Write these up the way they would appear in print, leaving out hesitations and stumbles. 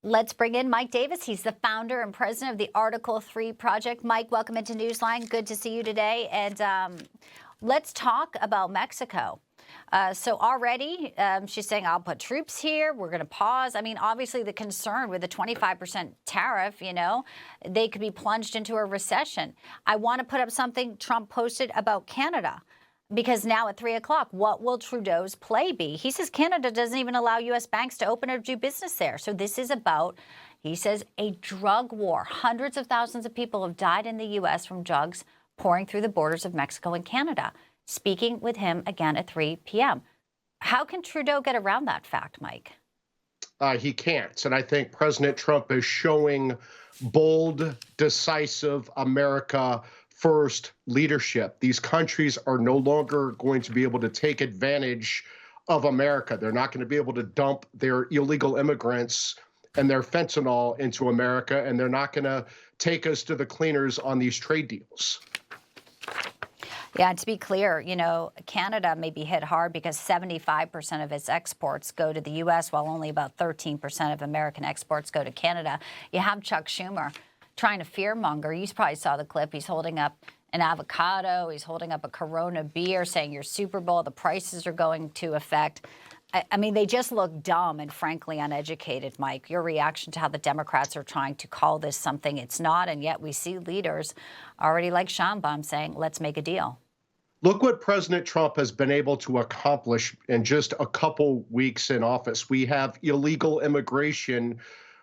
Let's bring in Mike Davis. He's the founder and president of the Article 3 Project. Mike, welcome into Newsline. Good to see you today. And let's talk about Mexico. So already she's saying, I'll put troops here. We're going to pause. I mean, obviously the concern with the 25% tariff, they could be plunged into a recession. I want to put up something Trump posted about Canada. Because now at 3 o'clock, what will Trudeau's play be? He says Canada doesn't even allow U.S. banks to open or do business there. So this is about, he says, a drug war. Hundreds of thousands of people have died in the U.S. from drugs pouring through the borders of Mexico and Canada. Speaking with him again at 3 p.m. How can Trudeau get around that fact, Mike? He can't. And I think President Trump is showing bold, decisive America first leadership. These countries are no longer going to be able to take advantage of America. They're not going to be able to dump their illegal immigrants and their fentanyl into America, and they're not going to take us to the cleaners on these trade deals. Yeah, to be clear, Canada may be hit hard because 75% of its exports go to the U.S., while only about 13% of American exports go to Canada. You have Chuck Schumer trying to fearmonger. You probably saw the clip. He's holding up an avocado. He's holding up a Corona beer saying your Super Bowl, the prices are going to affect. I mean, they just look dumb and frankly uneducated, Mike. Your reaction to how the Democrats are trying to call this something it's not, and yet we see leaders already like Schonbaum saying, let's make a deal. Look what President Trump has been able to accomplish in just a couple weeks in office. We have illegal immigration,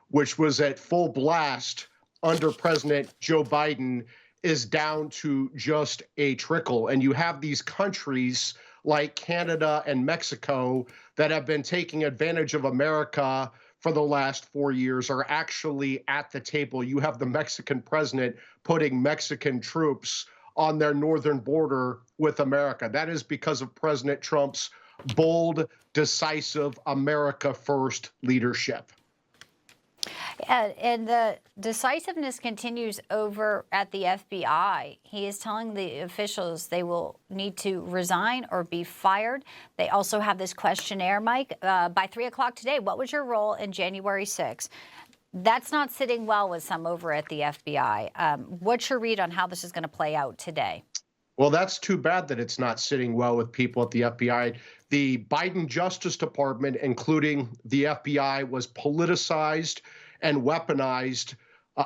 which was at full blast under President Joe Biden, is down to just a trickle. And you have these countries like Canada and Mexico that have been taking advantage of America for the last 4 years are actually at the table. You have the Mexican president putting Mexican troops on their northern border with America. That is because of President Trump's bold, decisive, America first leadership. Yeah, and the decisiveness continues over at the FBI. He is telling the officials they will need to resign or be fired. They also have this questionnaire, Mike. By 3 o'clock today, what was your role in January 6th? That's not sitting well with some over at the FBI. What's your read on how this is going to play out today? Well, that's too bad that it's not sitting well with people at the FBI. The Biden Justice Department, including the FBI, was politicized and weaponized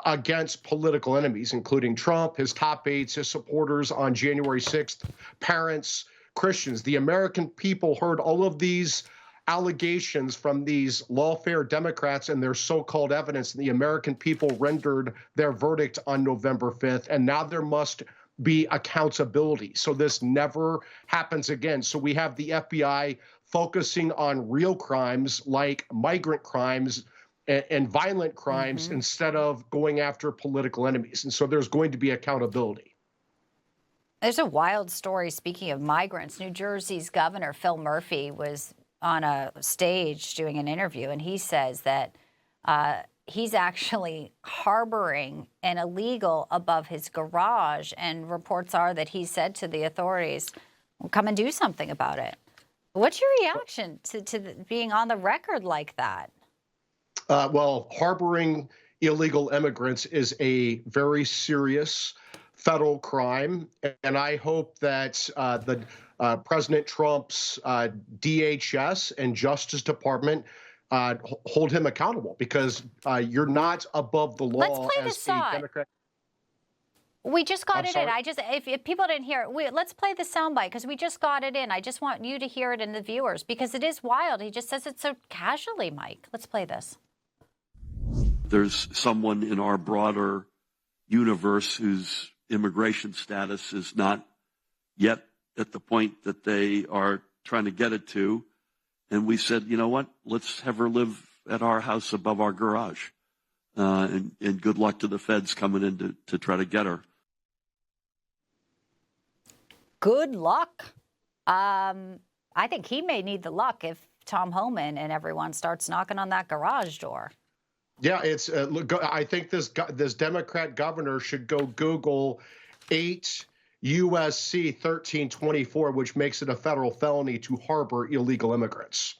against political enemies, including Trump, his top aides, his supporters on January 6th, parents, Christians. The American people heard all of these allegations from these lawfare Democrats and their so-called evidence. The American people rendered their verdict on November 5th, and now there must be accountability. So this never happens again. So we have the FBI focusing on real crimes like migrant crimes and violent crimes instead of going after political enemies. And so there's going to be accountability. There's a wild story, speaking of migrants. New Jersey's Governor Phil Murphy was on a stage doing an interview, and he says that he's actually harboring an illegal above his garage, and reports are that he said to the authorities, well, come and do something about it. What's your reaction to being on the record like that? Well, harboring illegal immigrants is a very serious federal crime, and I hope that President Trump's DHS and Justice Department hold him accountable, because you're not above the law. Let's play this side. We just got it in. If people didn't hear it, let's play the soundbite because we just got it in. I just want you to hear it and the viewers, because it is wild. He just says it so casually, Mike. Let's play this. There's someone in our broader universe whose immigration status is not yet at the point that they are trying to get it to. And we said, you know what, let's have her live at our house above our garage. And good luck to the feds coming in to try to get her. Good luck. I think he may need the luck if Tom Homan and everyone starts knocking on that garage door. Yeah, it's. I think this Democrat governor should go Google 8 USC 1324, which makes it a federal felony to harbor illegal immigrants.